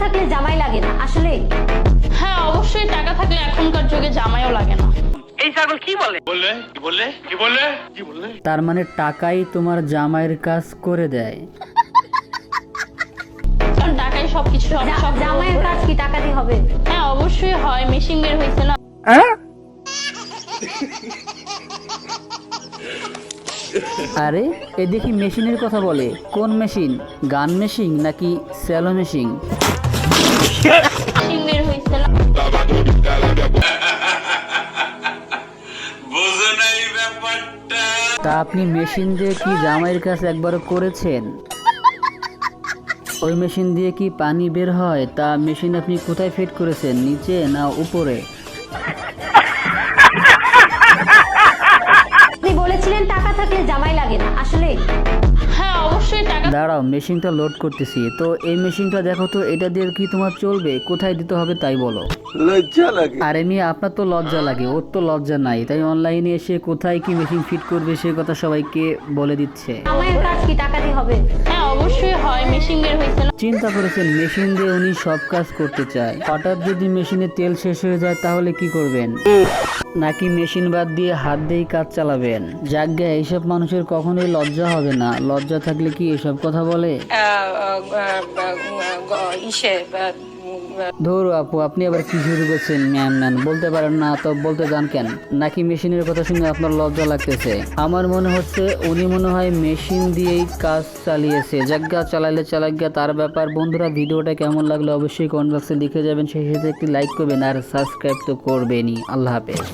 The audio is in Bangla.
থাকলে জামাই লাগে না আসলে? হ্যাঁ অবশ্যই, টাকা থাকলে এখনকার যুগে জামাইও লাগে না। এই ছাগল কি বলে? তার মানে টাকাই তোমার জামাইয়ের কাজ করে দেয়। কারণ টাকাই সবকিছু, সব জামাইয়ের কাজ কি টাকা দিয়ে হবে? হ্যাঁ অবশ্যই হয়, মেশিন বের হয়েছে না। আরে এ দেখি মেশিনের কথা বলে, কোন মেশিন? গান মেশিন নাকি স্যালো মেশিন? মেশিন বের হয়েছে না। তা আপনি মেশিন দিয়ে কি জামাইয়ের কাজ একবারও করেছেন? ওই মেশিন দিয়ে কি পানি বের হয়? তা মেশিন আপনি কোথায় ফিট করেছেন, নিচে না উপরে? আপনি বলেছিলেন টাকা থাকলে জামাই লাগে না আসলে? হ্যাঁ অবশ্যই টাকা। দাঁড়াও, মেশিনটা লোড করতেছি। তো এই মেশিনটা দেখো তো, এটা দিয়ে কি তোমার চলবে? কোথায় দিতে হবে তাই বলো। লজ্জা লাগে। আরে মেয়ে, আপনার তো লজ্জা লাগে, ওর তো লজ্জা নাই, তাই অনলাইনে এসে কোথায় কি মেশিন ফিট করবে সে কথা সবাইকে বলে দিচ্ছে। জামাইয়ের কাজ কি টাকা দিয়ে হবে? হ্যাঁ অবশ্যই হয়, মেশিন বের হয়েছে না। চিন্তা করেছেন মেশিন দিয়ে উনি সব কাজ করতে চায়, হঠাৎ যদি মেশিনে তেল শেষ হয়ে যায় তাহলে কি করবেন? নাকি মেশিন বাদ দিয়ে হাত দিয়েই কাজ চালাবেন? যাজ্ঞা, এইসব মানুষের কখনোই লজ্জা হবে না। লজ্জা থাকলে কি এসব কথা বলে? ধরো আপু, আপনি আবার কি শুরু করছেন? ম্যান বলতে পারেন না তো বলতে যান কেন? নাকি মেশিনের কথা শুনে আপনার লজ্জা লাগতেছে? আমার মনে হচ্ছে উনি মনে হয় মেশিন দিয়েই কাজ চালিয়েছে। যাজ্ঞা, চালাইলে চালাজ্ঞা, তার ব্যাপার। বন্ধুরা, ভিডিওটা কেমন লাগলো অবশ্যই কমেন্ট বক্সে লিখে যাবেন। সেই সাথে একটি লাইক করবেন আর সাবস্ক্রাইব তো করবেনই। আল্লাহ হাফেজ।